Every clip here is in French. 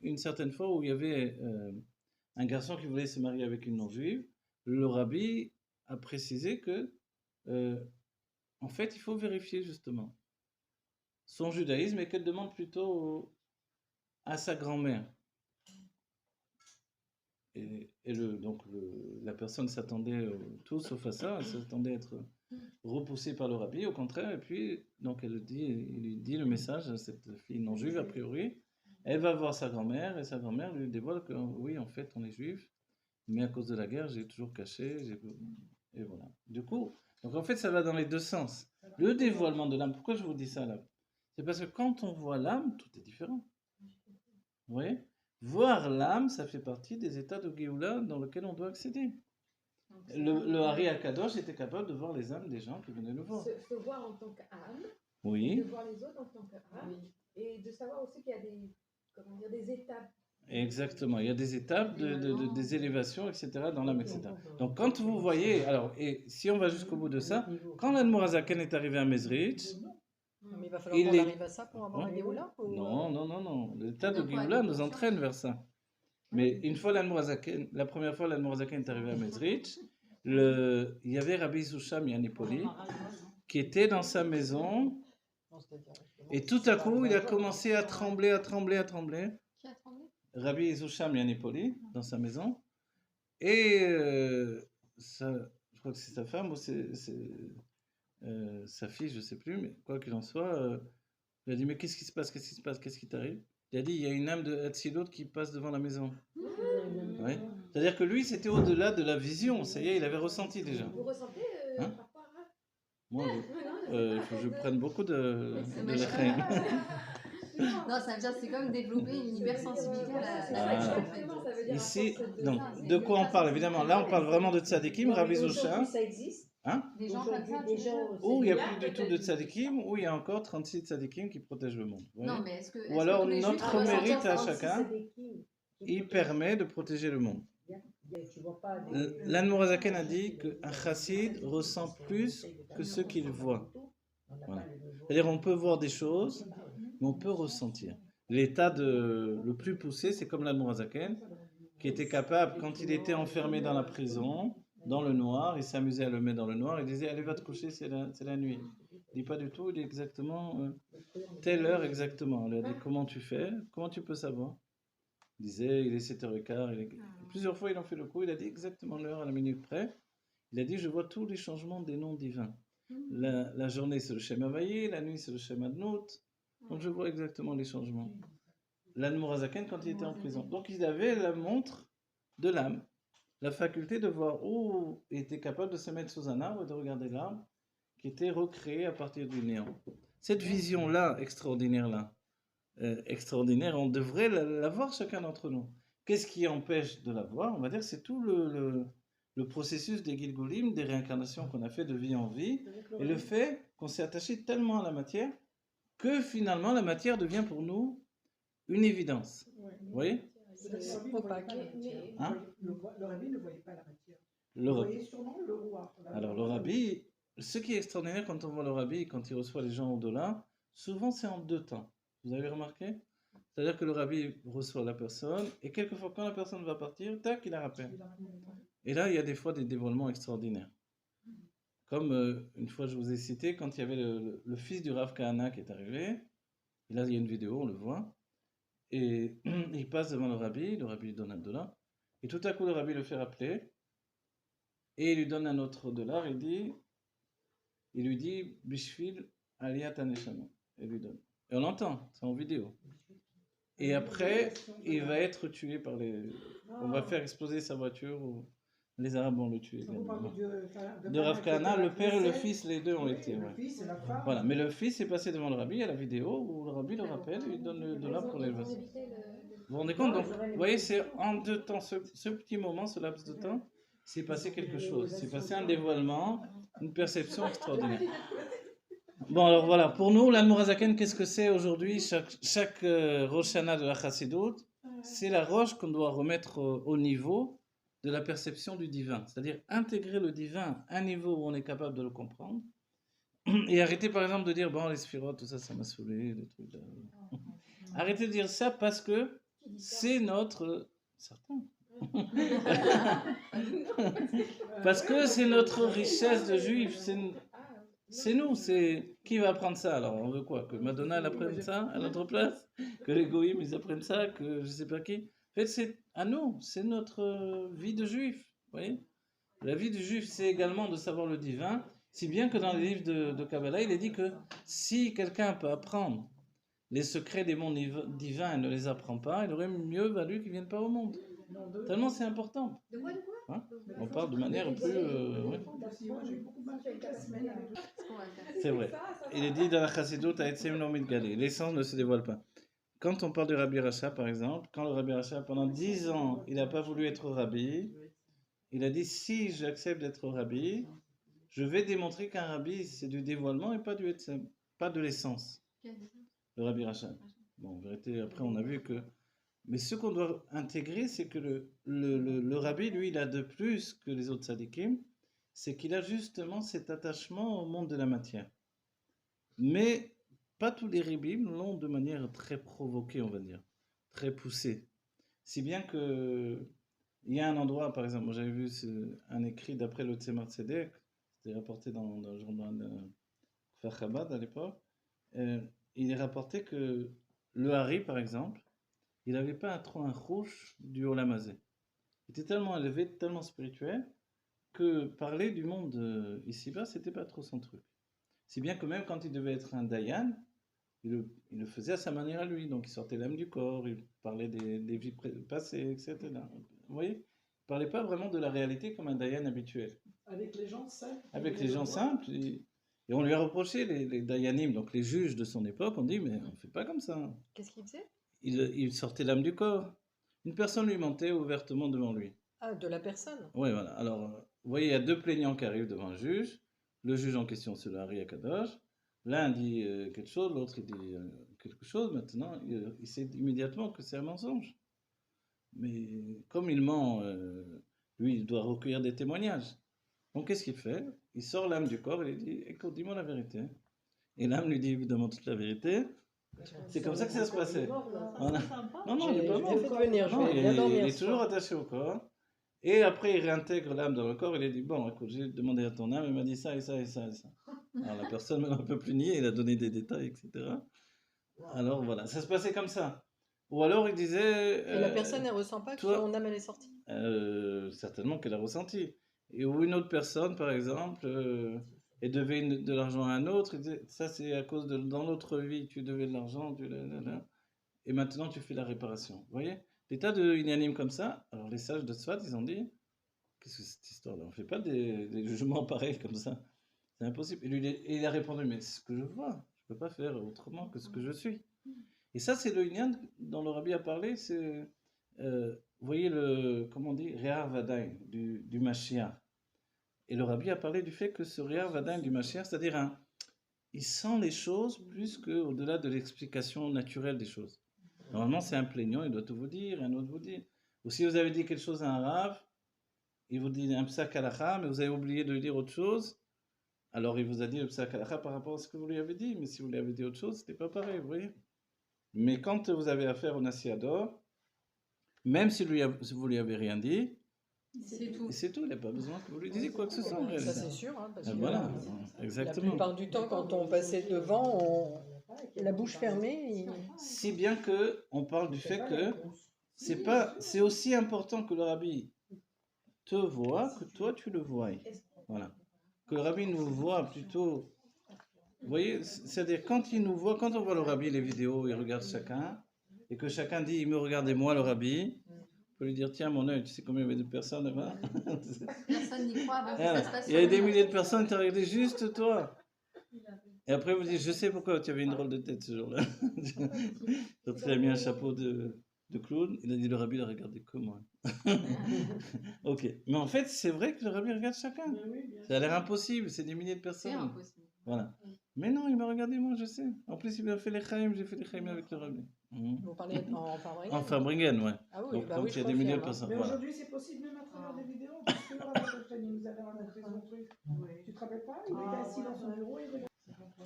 Une certaine fois où il y avait un garçon qui voulait se marier avec une non-juive, le rabbi a précisé que, euh, en fait, il faut vérifier justement son judaïsme et qu'elle demande plutôt à sa grand-mère. La personne s'attendait tout sauf à ça, elle s'attendait à être repoussée par le rabbi, au contraire, et puis donc il lui dit le message à cette fille non juive a priori, elle va voir sa grand-mère et sa grand-mère lui dévoile que oui, en fait, on est juif, mais à cause de la guerre, j'ai toujours caché, et voilà. Du coup, donc en fait, ça va dans les deux sens. Le dévoilement de l'âme, pourquoi je vous dis ça là? C'est parce que quand on voit l'âme, tout est différent. Vous voyez? Voir l'âme, ça fait partie des états de Géoula dans lesquels on doit accéder. Le Hari Akadosh était capable de voir les âmes des gens qui venaient le voir. Se voir en tant qu'âme, oui. De voir les autres en tant qu'âme, oui. Et de savoir aussi qu'il y a des étapes. Exactement, il y a des étapes, des élévations, etc. dans l'âme, etc. Donc quand vous voyez, alors, et si on va jusqu'au bout de ça, quand l'Admorazaken est arrivé à Mezrich, mais il va falloir qu'on arrive à ça pour avoir la Géoula Non. L'état de Géoula nous entraîne vers ça. Mais une fois la première fois l'Admorazaken est arrivé à Mezrich, il y avait Rabbi Zusham Yanipoli qui était dans sa maison et tout à coup il a commencé à trembler. Qui a tremblé? Rabbi Zusham Yanipoli dans sa maison et je crois que c'est sa femme ou c'est sa fille, je ne sais plus, mais quoi qu'il en soit, il a dit mais qu'est-ce qui se passe, qu'est-ce qui t'arrive? Il a dit il y a une âme de Hatsilot qui passe devant la maison. Ouais. C'est-à-dire que lui, c'était au-delà de la vision. Ça y est, il avait ressenti déjà. Vous ressentez parfois Moi, il faut que je prenne beaucoup de l'Echaim. Non, ça veut dire c'est comme développer une hypersensibilité à la... Ici, donc, de quoi on parle? Évidemment, là, on parle vraiment de tzadikim, Rabbi Zusham. Ça existe. Hein? Des gens comme ça, où il n'y a plus du tout de tzadikim, où il y a encore 36 tzadikim qui protègent le monde. Non, mais est-ce que, ou alors notre mérite à chacun, il permet de protéger le monde. L'Admorazaken a dit qu'un chassid ressent plus que ce qu'il voit. Voilà. C'est-à-dire on peut voir des choses, mais on peut ressentir. L'état le plus poussé, c'est comme l'Admorazaken, qui était capable, quand il était enfermé dans la prison, dans le noir, il s'amusait à le mettre dans le noir, il disait allez va te coucher, c'est la nuit. Il dit pas du tout, il dit exactement telle heure exactement. Il a dit comment tu fais, comment tu peux savoir? Il disait il est 7h15, plusieurs fois il en fait le coup, il a dit exactement l'heure à la minute près. Il a dit je vois tous les changements des noms divins. La journée c'est le Shem Havaï, la nuit c'est le Shem Adnout, donc je vois exactement les changements. L'Admorazaken quand il était en prison. Donc il avait la montre de l'âme. La faculté de voir où il était capable de se mettre sous un arbre et de regarder l'arbre qui était recréé à partir du néant. Cette vision-là, extraordinaire, on devrait l'avoir chacun d'entre nous. Qu'est-ce qui empêche de l'avoir? On va dire c'est tout le processus des Gilgulim, des réincarnations qu'on a fait de vie en vie, et le fait qu'on s'est attaché tellement à la matière que finalement la matière devient pour nous une évidence. Vous voyez? Hein? Le rabbi ne voyait pas la matière. Il voyait sûrement le roi. Alors le rabbi, ce qui est extraordinaire quand on voit le rabbi, quand il reçoit les gens au-delà, souvent c'est en deux temps. Vous avez remarqué? C'est-à-dire que le rabbi reçoit la personne, et quelquefois quand la personne va partir, tac, il la rappelle. Et là, il y a des fois des dévoilements extraordinaires. Comme une fois je vous ai cité, quand il y avait le fils du Rav Kahana qui est arrivé, et là il y a une vidéo, on le voit, et il passe devant le rabbi lui donne $1, et tout à coup le rabbi le fait rappeler, et il lui donne un autre $, il lui dit Bishvil Aliyat Haneshama, et lui donne. Et on l'entend, c'est en vidéo. Et après, il va être tué par on va faire exploser sa voiture, ou les Arabes vont le tuer. De Rav Kahana, le père et le fils, les deux ont été. Ouais. Voilà, mais le fils est passé devant le rabbi, il y a la vidéo où le rabbi le rappelle, il donne le $, pour l'élévation. Vous vous rendez compte? Donc, vous voyez, c'est en deux temps, ce petit moment, ce laps de temps, s'est passé quelque chose. C'est passé un dévoilement, une perception extraordinaire. Bon, alors voilà, pour nous, l'Admorazaken, qu'est-ce que c'est aujourd'hui? Chaque Rosh Hashanah de la Chassidut, c'est la roche qu'on doit remettre au niveau de la perception du divin. C'est-à-dire intégrer le divin à un niveau où on est capable de le comprendre. Et arrêter par exemple de dire, bon, les sphirotes, tout ça, ça m'a saoulé, les trucs là. Arrêtez de dire ça parce que c'est notre... Certains. Parce que c'est notre richesse de juifs. C'est nous. C'est qui va apprendre ça? Alors on veut quoi? Que Madonna elle apprenne ça à notre place? Que les goïms ils apprennent ça? Que je sais pas qui? En fait, c'est à nous. C'est notre vie de juif. Vous voyez? La vie du juif, c'est également de savoir le divin. Si bien que dans les livres de Kabbalah, il est dit que si quelqu'un peut apprendre les secrets des mondes divins et ne les apprend pas, il aurait mieux valu qu'il ne vienne pas au monde. Tellement c'est important. De quoi Hein? On parle de manière plus... ouais. C'est vrai. Il est dit dans la Chassidut, l'essence ne se dévoile pas. Quand on parle de Rabbi Racha, par exemple, quand le Rabbi Racha, pendant 10 ans, il n'a pas voulu être rabbi, il a dit, si j'accepte d'être rabbi, je vais démontrer qu'un rabbi, c'est du dévoilement et pas de l'essence. Le Rabbi Racha. Bon, en vérité, après, on a vu que... Mais ce qu'on doit intégrer, c'est que le rabbi, lui, il a de plus que les autres tzadikim, c'est qu'il a justement cet attachement au monde de la matière. Mais pas tous les rabbis l'ont de manière très provoquée, on va dire, très poussée. Si bien que il y a un endroit, par exemple, moi j'avais vu un écrit d'après le Tzemar Tzedek, c'était rapporté dans le journal Kfar Chabad à l'époque, il est rapporté que le Hari, par exemple, il n'avait pas trop un rouge du Olam Hazé. Il était tellement élevé, tellement spirituel, que parler du monde ici-bas, c'était pas trop son truc. Si bien que même quand il devait être un Dayan, il le faisait à sa manière à lui. Donc il sortait l'âme du corps, il parlait des vies passées, etc. Vous voyez? Il ne parlait pas vraiment de la réalité comme un Dayan habituel. Avec les gens simples. Avec les gens simples. Et on lui a reproché, les Dayanim, donc les juges de son époque, on dit, mais on ne fait pas comme ça. Qu'est-ce qu'il faisait? Il sortait l'âme du corps. Une personne lui mentait ouvertement devant lui. Ah, de la personne? Oui, voilà. Alors, vous voyez, il y a deux plaignants qui arrivent devant un juge. Le juge en question, c'est le Hari Akadosh. L'un dit quelque chose, l'autre il dit quelque chose. Maintenant, il sait immédiatement que c'est un mensonge. Mais comme il ment, lui, il doit recueillir des témoignages. Donc, qu'est-ce qu'il fait? Il sort l'âme du corps et il dit, écoute, dis-moi la vérité. Et l'âme lui dit évidemment toute la vérité. C'est comme ça que ça se passait. Voilà. Non, il n'est pas mort. Il est toujours attaché au corps. Et après, il réintègre l'âme dans le corps. Il a dit, bon, écoute, j'ai demandé à ton âme, il m'a dit ça et ça et ça et ça. Alors la personne ne peut plus nier, il a donné des détails, etc. Alors voilà, ça se passait comme ça. Ou alors il disait... et la personne, elle ne ressent pas que son âme, elle est sortie? Certainement qu'elle a ressenti. Et ou une autre personne, par exemple, elle devait de l'argent à un autre, il disait, ça c'est à cause de... Dans l'autre vie, tu devais de l'argent, et maintenant tu fais la réparation. Vous voyez? Des tas de unanimes comme ça. Alors les sages de Tzfat, ils ont dit, qu'est-ce que c'est cette histoire-là? On ne fait pas des jugements pareils comme ça. C'est impossible. Et il a répondu, mais c'est ce que je vois. Je ne peux pas faire autrement que ce que je suis. Et ça, c'est le Inyan dont le Rabbi a parlé. C'est, vous voyez, comment on dit, Réar Vadain du Mashiach. Et le Rabbi a parlé du fait que ce Réar Vadain du Mashiach, c'est-à-dire, il sent les choses plus qu'au-delà de l'explication naturelle des choses. Normalement, c'est un plaignant, il doit tout vous dire, un autre vous dire. Ou si vous avez dit quelque chose à un Rav, il vous dit un psak halacha, mais vous avez oublié de lui dire autre chose. Alors il vous a dit le psak halacha par rapport à ce que vous lui avez dit, mais si vous lui avez dit autre chose, c'était pas pareil, vous voyez. Mais quand vous avez affaire au Nassiador, même si vous lui avez rien dit, c'est tout. Il n'a pas besoin que vous lui disiez quoi que ce soit. Ça c'est sûr, hein, parce que voilà, exactement. La plupart du temps, quand on passait devant, la bouche fermée. Si bien que on parle du fait que c'est aussi important que le rabbi te voit que toi tu le vois. Voilà. Que le rabbi nous voit plutôt. Vous voyez, c'est-à-dire quand il nous voit, quand on voit le rabbi, les vidéos, il regarde chacun, et que chacun dit, il me regardait moi le rabbi, on peut lui dire, tiens mon œil, tu sais combien il y avait de personnes là-bas? Personne n'y croit. Voilà. Il y avait des milliers de personnes, tu as regardé juste toi. Et après vous dites, je sais pourquoi tu avais une drôle de tête ce jour-là. Quand il a mis un chapeau de clown, il a dit, le rabbi il a regardé que moi. Ok, mais en fait c'est vrai que le rabbi regarde chacun. Ça a l'air impossible, c'est des milliers de personnes. C'est impossible. Voilà. Mais non, il m'a regardé moi, je sais. En plus il m'a fait les chaim, j'ai fait les chaim avec le rabbi. Vous parlez en Farbringen? En Farbringen, ouais. Ah oui, donc il y a des milliers de personnes. Mais voilà. aujourd'hui c'est possible même à travers des vidéos, parce que le rabbi nous avait raconté son truc. Tu te rappelles pas? Il était assis dans son bureau et il regardait.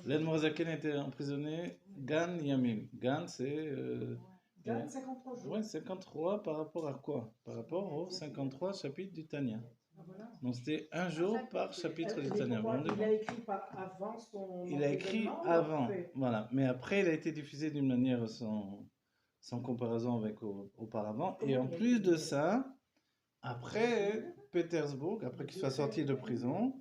L'Admorazaken a été emprisonné Gan Yamim. Gan, c'est. Gan, 53 jours. Ouais, 53 par rapport à quoi? Par rapport aux 53 chapitres du Tanya. Ah, voilà. Donc c'était un jour par chapitre du Mais Tanya. pourquoi Vous vous il a rendez écrit pas avant son Il a écrit emprisonnement ou avant, après? voilà. Mais après, il a été diffusé d'une manière sans comparaison avec auparavant. Et en plus de ça, après Pétersbourg, après qu'il soit sorti de prison,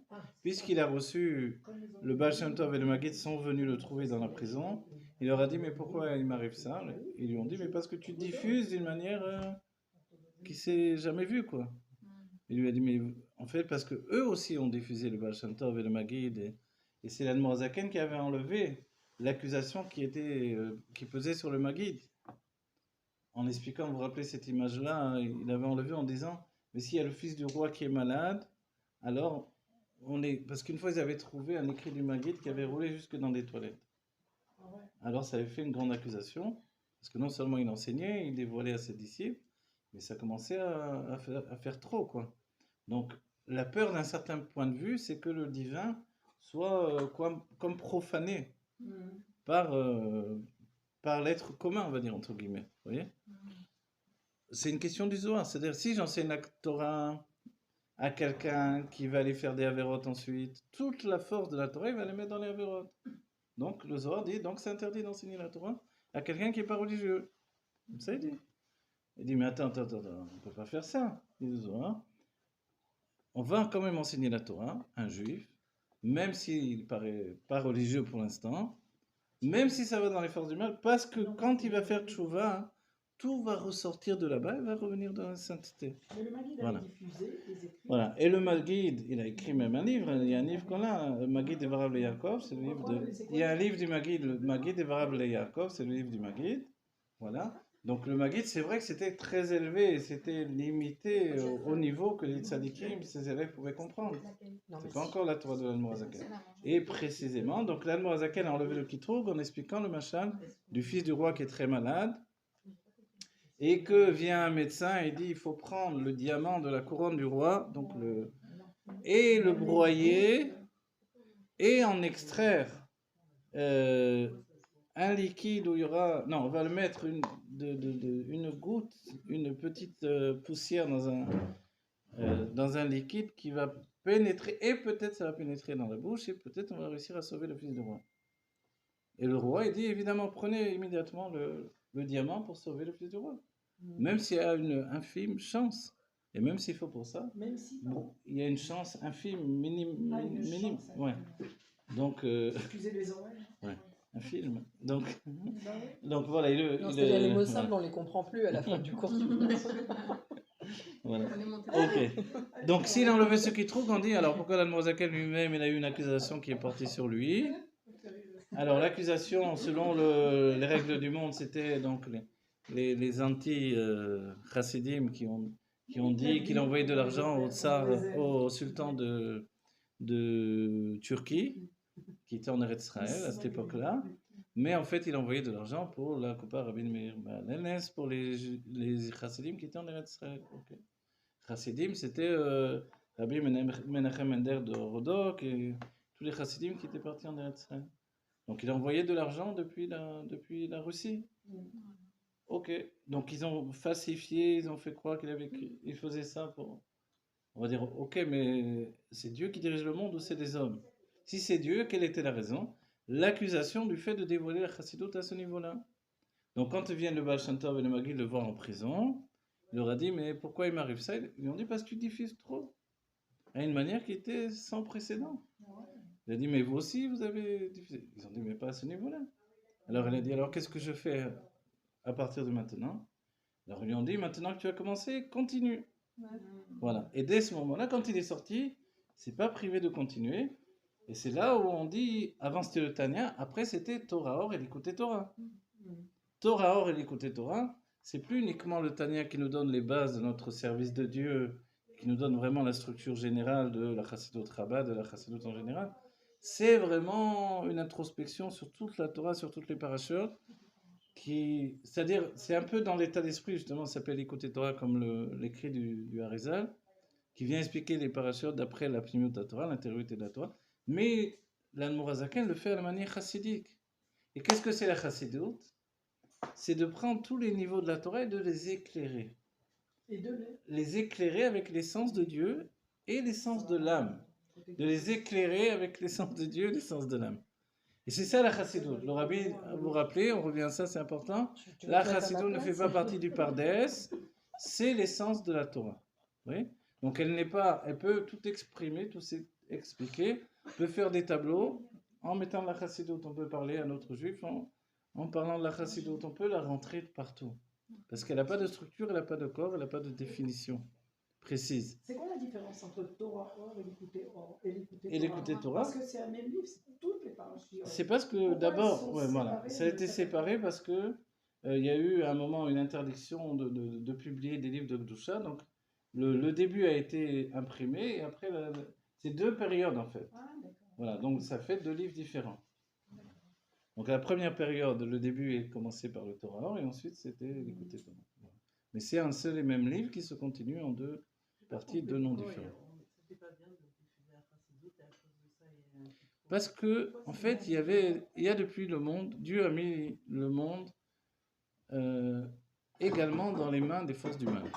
puisqu'il a reçu le Baal Shem Tov et le Maggid sont venus le trouver dans la prison, il leur a dit mais pourquoi il m'arrive ça? Ils lui ont dit mais parce que tu diffuses d'une manière qui s'est jamais vue quoi. Il lui a dit mais en fait parce que eux aussi ont diffusé le Baal Shem Tov et le Maggid et c'est l'Admorazaken qui avait enlevé l'accusation qui pesait sur le Maggid. En expliquant, vous vous rappelez cette image-là, hein, il avait enlevé en disant mais s'il y a le fils du roi qui est malade, alors parce qu'une fois ils avaient trouvé un écrit du Maggid qui avait roulé jusque dans des toilettes. Alors ça avait fait une grande accusation, parce que non seulement il enseignait, il dévoilait à ses disciples, mais ça commençait à faire trop, quoi. Donc la peur d'un certain point de vue, c'est que le divin soit comme profané par l'être commun, on va dire, entre guillemets. Vous voyez? C'est une question du Zohar, c'est-à-dire si j'enseigne la Torah à quelqu'un qui va aller faire des avérotes ensuite, toute la force de la Torah, il va les mettre dans les avérotes. Donc le Zohar dit, donc c'est interdit d'enseigner la Torah à quelqu'un qui n'est pas religieux. Ça il dit. Il dit, mais attends, on ne peut pas faire ça, dit le Zohar. On va quand même enseigner la Torah, un juif, même s'il paraît pas religieux pour l'instant, même si ça va dans les forces du mal, parce que quand il va faire tchouva, tout va ressortir de là-bas et va revenir dans la sainteté. Mais le Maggid Voilà. a diffusé les écrits. Voilà. Et le Maggid, il a écrit même un livre. Il y a un livre qu'on a, le Maggid Devarav le Yaakov, c'est le livre de. Il y a un livre du Maggid, le Maggid Devarav le Yaakov, c'est le livre du Maggid. Voilà. Donc le Maggid, c'est vrai que c'était très élevé, c'était limité au niveau que les tzadikim, ses élèves pouvaient comprendre. C'est pas encore la Torah de l'Admorazaken. Et précisément, donc l'Admorazaken a enlevé le Kitroug en expliquant le machal du fils du roi qui est très malade. Et que vient un médecin et dit il faut prendre le diamant de la couronne du roi, donc et le broyer et en extraire un liquide où il y aura, non, on va le mettre une goutte, une petite poussière dans un liquide qui va pénétrer, et peut-être ça va pénétrer dans la bouche, et peut-être on va réussir à sauver le fils du roi. Et le roi, il dit évidemment, prenez immédiatement le diamant pour sauver le fils du roi. Même s'il y a une infime chance, et même s'il faut pour ça, Même si, bon, il y a une chance infime, minime. chance, Ouais. Donc, excusez les oreilles. ouais, un film. Donc voilà, les mots simples, on les comprend plus à la fin du cours. Voilà. Ok. Donc s'il a enlevé ce qui trouve, on dit alors pourquoi l'Admorazaken lui-même il a eu une accusation qui est portée sur lui. Alors l'accusation, selon les règles du monde, c'était donc les anti-chassidim qui ont dit qu'il envoyait de l'argent au tsar, au sultan de Turquie, qui était en Eretz Israël à cette époque-là. Mais en fait, il envoyait de l'argent pour la Coupa Rabbi Meir Baal pour les chassidim qui étaient en Eretz Israël. Okay. Chassidim, c'était Rabbi Menachem Mender de Rodok et tous les chassidim qui étaient partis en Eretz Israël. Donc il a envoyé de l'argent depuis la Russie. Ok, donc ils ont falsifié, ils ont fait croire qu'il faisait ça pour... On va dire, ok, mais c'est Dieu qui dirige le monde ou c'est des hommes? Si c'est Dieu, quelle était la raison? L'accusation du fait de dévoiler la chassidoute à ce niveau-là. Donc quand viennent le Baal Shem Tov et le Maggid le voir en prison, il leur a dit, mais pourquoi il m'arrive ça? Ils lui ont dit, parce que tu diffuses trop. À une manière qui était sans précédent. Il a dit, mais vous aussi, vous avez diffusé. Ils ont dit, mais pas à ce niveau-là. Alors il a dit, alors qu'est-ce que je fais à partir de maintenant? Alors ils lui ont dit, maintenant que tu as commencé, continue. Voilà. Et dès ce moment-là, quand il est sorti, c'est pas privé de continuer. Et c'est là où on dit, avant c'était le Tanya, après c'était Torah Or et l'écouter Torah. Torah Or et l'écouter Torah, c'est plus uniquement le Tanya qui nous donne les bases de notre service de Dieu, qui nous donne vraiment la structure générale de la Chassidut Rabbah, de la Chassidut en général. C'est vraiment une introspection sur toute la Torah, sur toutes les parashotes, c'est-à-dire, c'est un peu dans l'état d'esprit, justement, ça s'appelle écouter Torah comme l'écrit du Harizal, qui vient expliquer les parashotes d'après la Pnimiut Torah, l'intériorité de la Torah. Mais l'Admorazaken le fait à la manière chassidique. Et qu'est-ce que c'est la chassidoute? C'est de prendre tous les niveaux de la Torah et de les éclairer. Et de Les éclairer avec l'essence de Dieu et l'essence de l'âme. De les éclairer avec l'essence de Dieu et l'essence de l'âme. Et c'est ça la chassidoute. Le rabbi, vous rappelez, on revient à ça, c'est important. La chassidoute ne fait pas partie du Pardes, c'est l'essence de la Torah. Oui? Donc elle n'est pas, elle peut tout exprimer, tout expliquer, peut faire des tableaux. En mettant de la chassidoute, on peut parler à notre juif, en parlant de la chassidoute, on peut la rentrer de partout. Parce qu'elle n'a pas de structure, elle n'a pas de corps, elle n'a pas de définition précise. C'est quoi la différence entre Torah Or et l'écouter Or Et l'écouter Torah? Parce que c'est un même livre, c'est toutes les parachutes. C'est parce que Pourquoi d'abord, elles sont ouais, voilà, séparées ça a été séparé parce que il y a eu à un moment une interdiction de publier des livres de Gdusha. Donc le début a été imprimé et après c'est deux périodes en fait. Ah, d'accord. Voilà, donc ça fait deux livres différents. Donc la première période, le début est commencé par le Torah et ensuite c'était l'écouter Torah. Voilà. Mais c'est un seul et même livre qui se continue en deux parties, deux noms différents. Parce que, en fait, il y a depuis le monde, Dieu a mis le monde également dans les mains des forces du mal.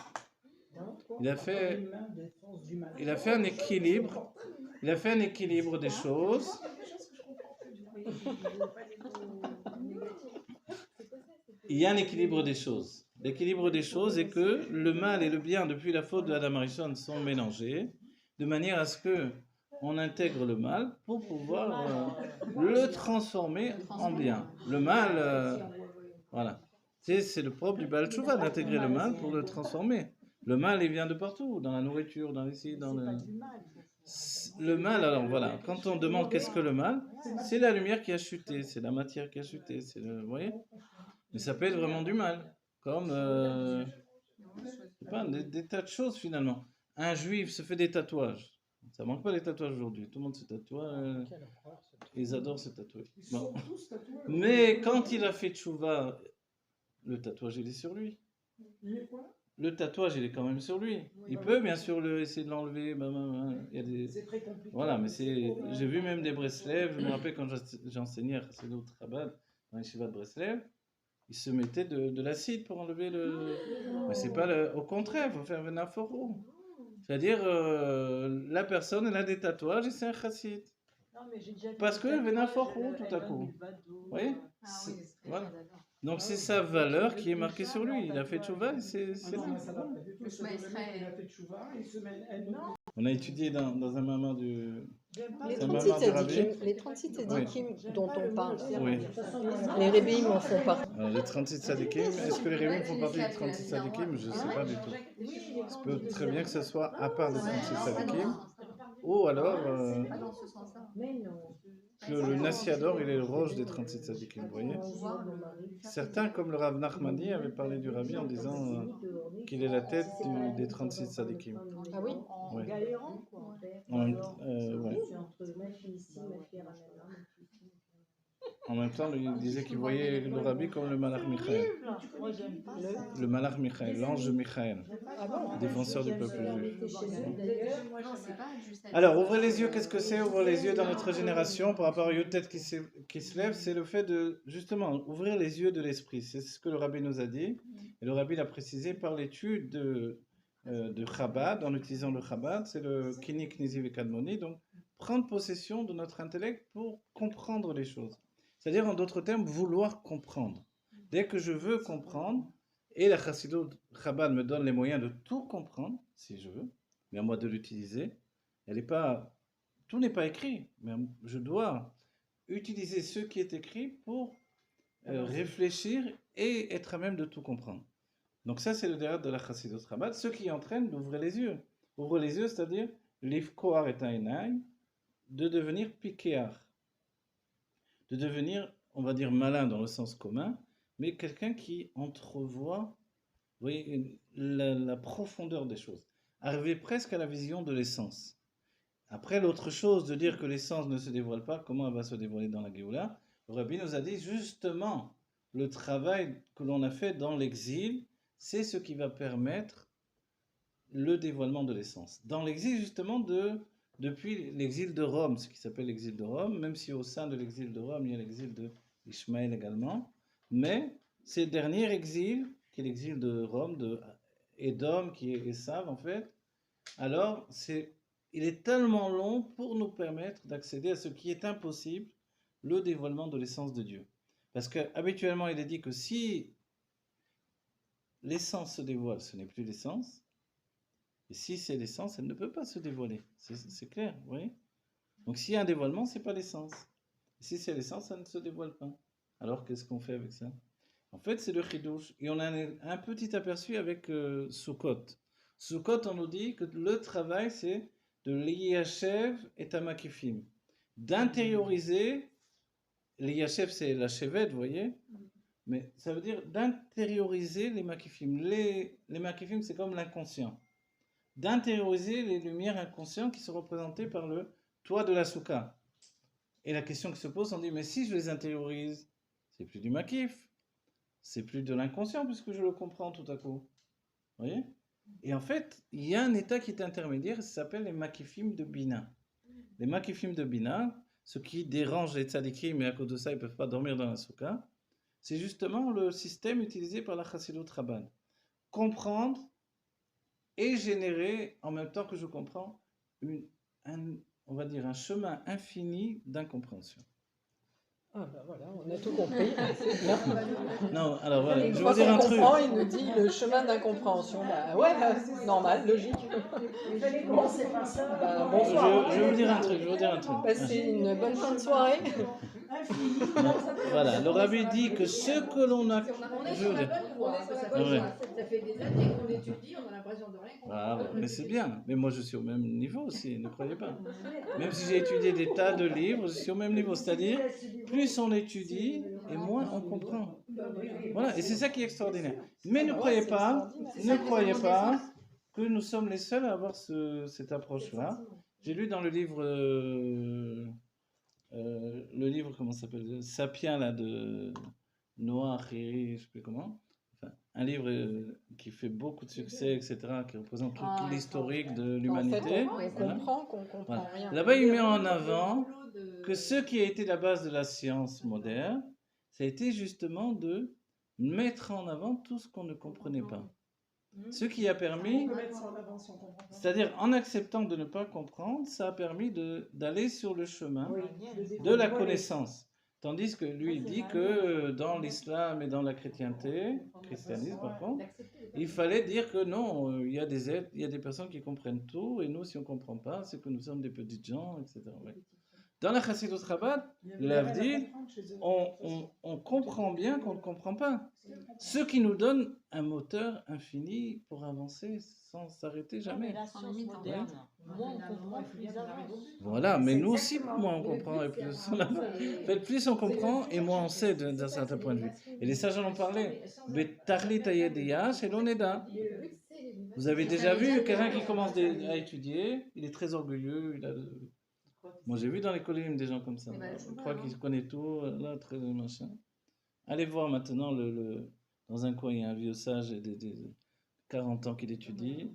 Il a fait un équilibre. Il a fait un équilibre des choses. Il y a un équilibre des choses. L'équilibre des choses est que le mal et le bien, depuis la faute de Adam Arishon, sont mélangés, de manière à ce que on intègre le mal pour pouvoir le transformer en bien. Le mal, voilà. C'est le propre du Baal Tshuva d'intégrer le mal pour le transformer. Le mal, il vient de partout, dans la nourriture, dans ici, dans le... Le mal, alors voilà, quand on demande qu'est-ce que le mal, c'est la lumière qui a chuté, c'est la matière qui a chuté, vous voyez? Mais ça peut être vraiment du mal, comme pas, des tas de choses finalement. Un juif se fait des tatouages. Ça manque pas les tatouages aujourd'hui. Tout le monde se tatoue. Ils adorent se tatouer. Bon. Mais quand il a fait tchouva, le tatouage il est sur lui. Le tatouage il est quand même sur lui. Il peut bien sûr essayer de l'enlever. Il y a des... C'est très compliqué. Voilà, mais j'ai vu même des Breslev. Je me rappelle quand j'enseignais à Chassidut Chabad dans les Shiva de Breslev. Ils se mettaient de l'acide pour enlever le... Mais c'est pas le... Au contraire, il faut faire un aforo. C'est-à-dire, la personne, elle a des tatouages et c'est un chassid. Parce que venaforou tout à coup. Vous voyez? Voilà. Donc c'est sa valeur qui est marquée sur lui. Il a fait tchouva et c'est on a étudié dans un moment du... Les 36 tzadikim dont on parle, les rébéim en font partie. Les 36 tzadikim, est-ce que les rébéim font partie des 36 tzadikim? Je ne sais pas du tout. Il peut très bien que ce soit à part des 36 tzadikim. Ou alors, le Nassiador, il est le roche des 36 tzadikim, vous voyez? Certains, comme le Rav Nachmani, avaient parlé du Rabbi en disant qu'il est la tête des 36 tzadikim. Ah oui? Oui. En même temps, il disait qu'il voyait le Rabbi comme le Malach Michael. Le Malach Michael, l'ange Michael, défenseur du peuple juif. Alors, ouvrir les yeux, qu'est-ce que c'est? Ouvrir les yeux dans notre génération par rapport à Yotet qui se lève, c'est le fait de, justement, ouvrir les yeux de l'esprit. C'est ce que le Rabbi nous a dit. Et le Rabbi l'a précisé par l'étude de Chabad, en utilisant le Chabad, c'est le Kinik Niziv et Kadmoni, donc prendre possession de notre intellect pour comprendre les choses. C'est-à-dire, en d'autres termes, vouloir comprendre. Dès que je veux comprendre, et la Chassidut Chabad me donne les moyens de tout comprendre, si je veux, mais à moi de l'utiliser, tout n'est pas écrit, mais je dois utiliser ce qui est écrit pour réfléchir et être à même de tout comprendre. Donc ça, c'est le derrière de la Chassidut Chabad, ce qui entraîne d'ouvrir les yeux. Ouvrir les yeux, c'est-à-dire, l'ifkoar et ainai, de devenir pikéar. De devenir, on va dire, malin dans le sens commun, mais quelqu'un qui entrevoit, vous voyez, la profondeur des choses. Arriver presque à la vision de l'essence. Après, l'autre chose de dire que l'essence ne se dévoile pas, comment elle va se dévoiler dans la Géoula? Le Rabbi nous a dit, justement, le travail que l'on a fait dans l'exil, c'est ce qui va permettre le dévoilement de l'essence. Dans l'exil, justement, de depuis l'exil de Rome, ce qui s'appelle l'exil de Rome, même si au sein de l'exil de Rome, il y a l'exil d'Ishmaël également. Mais c'est le dernier exil, qui est l'exil de Rome, de Édom, qui est Esav en fait, alors il est tellement long pour nous permettre d'accéder à ce qui est impossible, le dévoilement de l'essence de Dieu. Parce qu'habituellement, il est dit que si l'essence se dévoile, ce n'est plus l'essence. Et si c'est l'essence, elle ne peut pas se dévoiler. C'est clair, vous voyez? Donc s'il y a un dévoilement, ce n'est pas l'essence. Si c'est l'essence, ça ne se dévoile pas. Alors qu'est-ce qu'on fait avec ça? En fait, c'est le chidouche. Et on a un petit aperçu avec Sukkot. Sukkot, on nous dit que le travail, c'est de l'Yachev et Tamakifim. D'intérioriser, l'Yachev, c'est la chevet, vous voyez? Mais ça veut dire d'intérioriser les makifim. Les makifim, c'est comme l'inconscient. D'intérioriser les lumières inconscientes qui sont représentées par le toit de la soukha. Et la question qui se pose, on dit, mais si je les intériorise, c'est plus du makif, c'est plus de l'inconscient puisque je le comprends tout à coup. Vous voyez? Et en fait, il y a un état qui est intermédiaire, ça s'appelle les makifim de Bina. Les makifim de Bina, ce qui dérange les tzadikim, mais à cause de ça, ils ne peuvent pas dormir dans la soukha, c'est justement le système utilisé par la Chassidut Rabban. Comprendre et générer, en même temps que je comprends, on va dire un chemin infini d'incompréhension. Ah ben voilà, on a tout compris. Non, alors voilà, je je vais vous dire un truc. Il nous dit le chemin d'incompréhension. Bah ouais, c'est normal, logique. Il fallait commencer par ça. Bah, bonsoir. Je vais vous dire un truc, Passez une bonne fin de soirée. Voilà, le rabbi dit que ce que l'on a... Ça fait des années qu'on étudie, on a l'impression de rien comprendre. Ah, mais c'est bien. Mais moi, je suis au même niveau aussi, ne croyez pas. Même si j'ai étudié des tas de livres, je suis au même niveau. C'est-à-dire, plus on étudie, et moins on comprend. Voilà, et c'est ça qui est extraordinaire. Mais ne croyez pas que nous sommes les seuls à avoir cette approche-là. J'ai lu dans le livre, comment ça s'appelle, Sapiens, là, de Noah Hariri, je ne sais plus comment. Enfin, un livre qui fait beaucoup de succès, etc., qui représente tout l'historique de l'humanité. En fait, on comprend qu'on comprend rien. Là-bas, il met en avant que ce qui a été la base de la science moderne, ça a été justement de mettre en avant tout ce qu'on ne comprenait pas. Ce qui a permis, c'est-à-dire en acceptant de ne pas comprendre, ça a permis d'aller sur le chemin de la connaissance. Tandis que lui, il dit que dans l'islam et dans la christianisme par contre, il fallait dire que non, il y a des êtres, il y a des personnes qui comprennent tout, et nous, si on ne comprend pas, c'est que nous sommes des petites gens, etc. Ouais. Dans la Chassidut Rabbah, l'Avdil, on comprend bien qu'on ne comprend pas. Ce qui nous donne un moteur infini pour avancer sans s'arrêter jamais. La science moderne, moins on comprend, plus on avance. Voilà, mais nous aussi, moins on comprend et plus on avance. En fait, plus on comprend et moins on sait d'un certain point de vue. Et les sages en ont parlé. Vous avez déjà vu quelqu'un qui commence à étudier, il est très orgueilleux, moi, j'ai vu dans les collèges des gens comme ça. Je crois qu'il connaît tout, là, très machin. Allez voir maintenant, dans un coin, il y a un vieux sage de 40 ans qui l'étudie.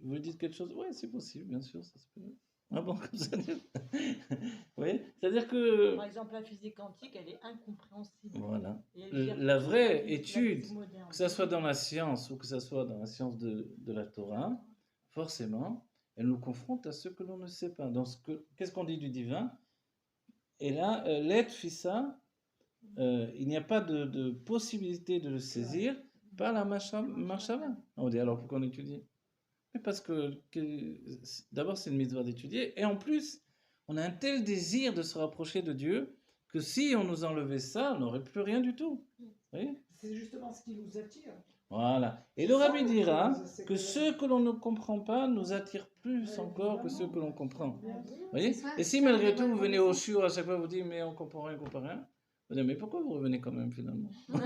Vous lui dites quelque chose? Oui, c'est possible, bien sûr, ça se peut. Ah bon, comme ça. Oui, c'est-à-dire que... Par exemple, la physique quantique, elle est incompréhensible. Voilà. La vraie étude, que ce soit dans la science ou que ce soit dans la science de la Torah, forcément... elle nous confronte à ce que l'on ne sait pas. Qu'est-ce qu'on dit du divin? Et là, l'être fissa, il n'y a pas de possibilité de le saisir par la marshava. On dit alors pourquoi on étudie? Mais parce que d'abord c'est une mitzvah d'étudier, et en plus, on a un tel désir de se rapprocher de Dieu que si on nous enlevait ça, on n'aurait plus rien du tout. Vous voyez? C'est justement ce qui nous attire. Voilà. Et le rabbi dira que ce que l'on ne comprend pas nous attire plus encore que ce que l'on comprend. Vous voyez? Et si malgré tout vous venez au shiur, à chaque fois vous dites mais on comprend rien, vous dites mais pourquoi vous revenez quand même finalement? Vous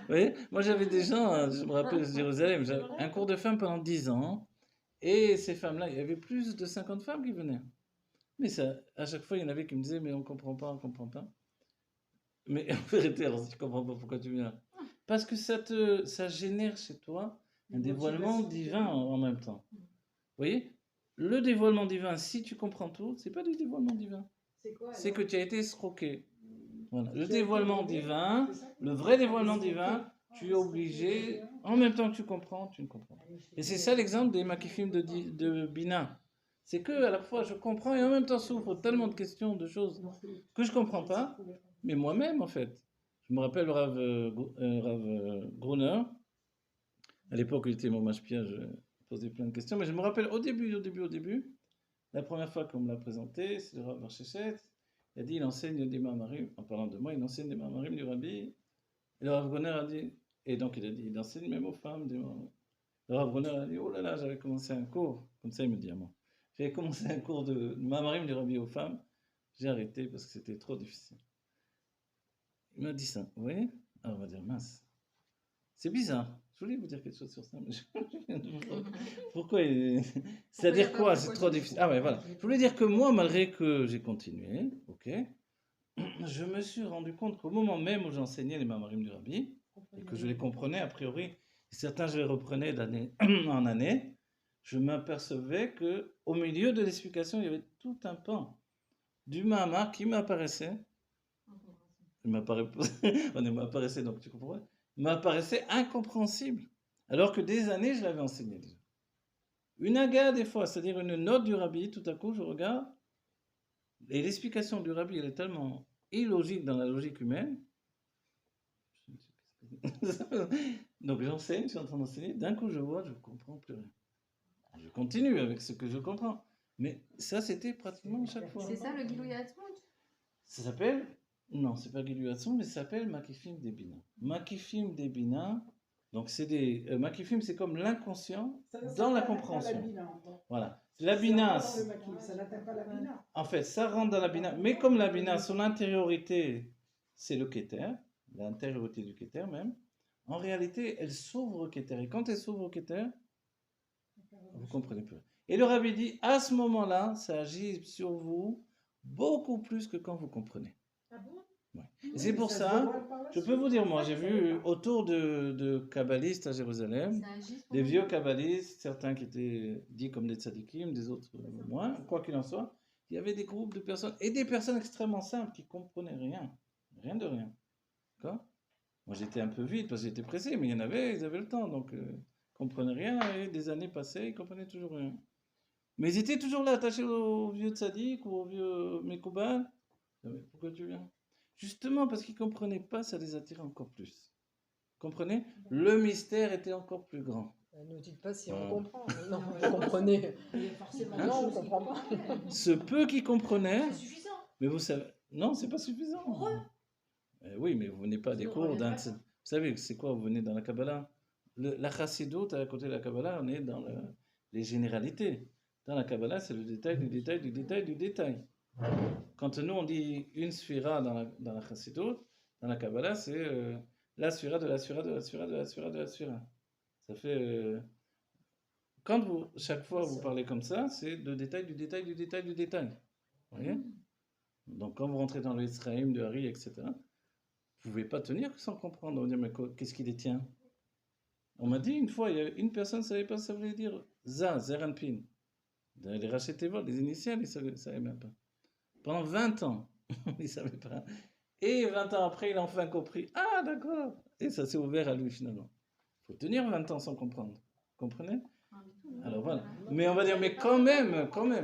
voyez? Moi j'avais des gens, je me rappelle de Jérusalem, j'avais un cours de femmes pendant 10 ans, et ces femmes-là, il y avait plus de 50 femmes qui venaient. Mais ça, à chaque fois il y en avait qui me disaient mais on comprend pas. Mais en vérité, alors si tu comprends pas pourquoi tu viens, parce que ça génère chez toi un dévoilement divin en même temps. Vous voyez? Le dévoilement divin, si tu comprends tout, c'est pas du dévoilement divin. C'est quoi C'est que tu as été escroqué. Voilà. Le Tu as été dévoilement volé, divin, c'est ça? le vrai dévoilement divin, tu es obligé, en même temps que tu comprends, tu ne comprends pas. Et c'est ça l'exemple des makifim de Bina. C'est que à la fois je comprends et en même temps souffre tellement de questions, de choses que je comprends pas, mais moi-même en fait. Je me rappelle Rav Gruner, à l'époque il était mon mashpia, je posais plein de questions, mais je me rappelle au début, la première fois qu'on me l'a présenté, c'est le Rav Archechet, il a dit il enseigne des mamarim, en parlant de moi, il enseigne des mamarim du Rabbi, et le Rav Gruner a dit, et donc il a dit, il enseigne même aux femmes des mamarim. Le Rav Gruner a dit, oh là là, j'avais commencé un cours, comme ça il me dit à moi. J'avais commencé un cours de mamarim du Rabbi aux femmes, j'ai arrêté parce que c'était trop difficile. Il m'a dit ça, vous voyez? Alors on va dire, mince, c'est bizarre. Je voulais vous dire quelque chose sur ça, mais pourquoi c'est-à-dire quoi? C'est trop difficile. Ah ouais, voilà. Je voulais dire que moi, malgré que j'ai continué, ok, je me suis rendu compte qu'au moment même où j'enseignais les mamarim du Rabbi, et que je les comprenais a priori, et certains je les reprenais d'année en année, je m'apercevais que au milieu de l'explication, il y avait tout un pan du Mahama qui m'apparaissait. Il m'apparaissait, donc tu comprends? Il m'apparaissait incompréhensible, alors que des années je l'avais enseigné déjà. Une aga des fois, c'est-à-dire une note du Rabbi, tout à coup je regarde, et l'explication du Rabbi elle est tellement illogique dans la logique humaine. Donc j'enseigne, je suis en train d'enseigner, d'un coup je vois, je ne comprends plus rien. Je continue avec ce que je comprends, mais ça c'était pratiquement chaque fois. C'est ça le Gilou Yatzmut? Ça s'appelle, non, c'est pas Gilou Yatzmut, mais ça s'appelle Makifim Debina. Makifim Debina, donc c'est des. Makifim, c'est comme l'inconscient dans la compréhension. Voilà. La Bina. Ça n'atteint pas la Bina. En fait, ça rentre dans la Bina, mais comme la Bina, son intériorité, c'est le Keter, l'intériorité du Keter même, en réalité, elle s'ouvre au Keter. Et quand elle s'ouvre au Keter, vous comprenez plus. Et le Rabbi dit, à ce moment-là, ça agit sur vous beaucoup plus que quand vous comprenez. Ah bon? Ouais. Et c'est pour ça, je peux vous dire, moi, j'ai vu autour de kabbalistes à Jérusalem, des vieux kabbalistes, certains qui étaient dits comme des tzadikim, des autres moins, quoi qu'il en soit, il y avait des groupes de personnes, et des personnes extrêmement simples qui ne comprenaient rien de rien. D'accord? Moi, j'étais un peu vite parce que j'étais pressé, mais il y en avait, ils avaient le temps, donc ils ne comprenaient rien, et des années passaient, ils ne comprenaient toujours rien. Mais ils étaient toujours là, attachés au vieux tzadik ou au vieux Mekoubal. Pourquoi tu viens? Justement parce qu'ils ne comprenaient pas, ça les attirait encore plus. Comprenez? Le mystère était encore plus grand. Ne dites pas si on comprend. Non, vous comprenez. Non, on ne comprend pas. Ce peu qui comprenaient, C'est suffisant. mais vous savez, non, c'est pas suffisant. Oui, mais vous venez pas des cours d'un. Vous savez, c'est quoi? Vous venez dans la Kabbalah. La Chassidoute, à côté de la Kabbalah, on est dans les généralités. Dans la Kabbalah, c'est le détail du détail du détail du détail. Quand nous on dit une sphira dans la Chassidoute, dans la Kabbalah, c'est la sphira de la sphira de la sphira de la sphira de la sphira. Ça fait. Quand chaque fois vous parlez comme ça, c'est le détail du détail du détail du détail. Vous voyez? Donc quand vous rentrez dans le Israël, de Hari, etc., vous ne pouvez pas tenir sans comprendre. On va dire, mais qu'est-ce qui les tient? On m'a dit une fois, il y a une personne ne savait pas ce que ça voulait dire. Zeranpin. Les Rachetévot, les initiales, ils ne savaient même pas. Pendant 20 ans, il ne savait pas. Et 20 ans après, il a enfin compris. Ah, d'accord. Et ça s'est ouvert à lui finalement. Il faut tenir 20 ans sans comprendre. Vous comprenez? Alors voilà. Mais on va dire, mais quand même.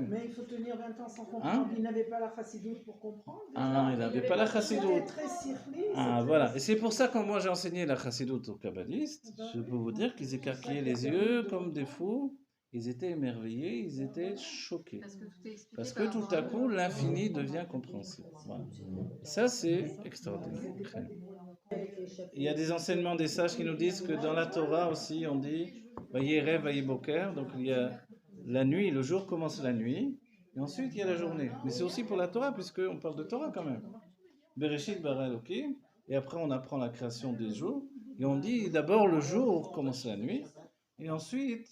Mais il faut tenir 20 ans sans comprendre. Il n'avait pas la chassidoute pour comprendre. Ah, il n'avait pas la chassidoute. Très circlé. Ah, voilà. Et c'est pour ça que quand moi j'ai enseigné la chassidoute aux kabbalistes, je peux vous dire qu'ils écarquillaient les yeux comme des fous. Ils étaient émerveillés, ils étaient choqués. Parce que tout à coup, l'infini devient compréhensible. Voilà. Ça, c'est extraordinaire. Il y a des enseignements des sages qui nous disent que dans la Torah aussi, on dit Vayerev, Vayeboker. Donc il y a la nuit, le jour commence la nuit, et ensuite il y a la journée. Mais c'est aussi pour la Torah, puisqu'on parle de Torah quand même. Bereshit bara Elokim, et après on apprend la création des jours, et on dit d'abord le jour commence la nuit, et ensuite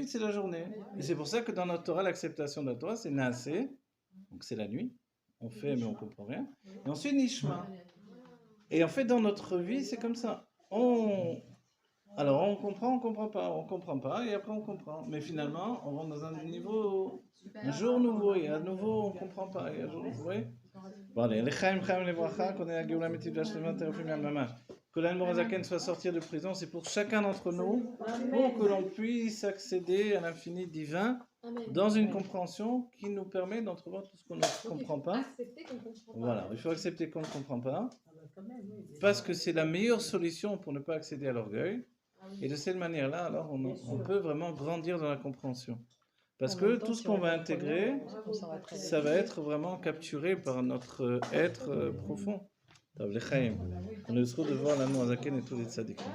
c'est la journée. Et c'est pour ça que dans notre Torah, l'acceptation de la Torah, c'est Naaseh, donc c'est la nuit, on fait mais on ne comprend rien, et ensuite Nishma. Et en fait, dans notre vie, c'est comme ça. Alors, on on comprend pas, et après on comprend. Mais finalement, on rentre dans un niveau, un jour nouveau, et à nouveau on comprend pas, et un jour, vous voyez? Bon allez, les chaim les bracha, qu'on ait la Géoula Métiv Lachlema Terefim Yamama. Que l'Anne Morazaken soit sorti de prison, c'est pour chacun d'entre nous, pour que l'on puisse accéder à l'infini divin dans une compréhension qui nous permet d'entrevoir tout ce qu'on ne comprend pas. Voilà, il faut accepter qu'on ne comprend pas, parce que c'est la meilleure solution pour ne pas accéder à l'orgueil. Et de cette manière-là, alors, on peut vraiment grandir dans la compréhension. Parce que tout ce qu'on va intégrer, ça va être vraiment capturé par notre être profond. On est heureux de voir l'Anne Morazaken et tous les tzadikim.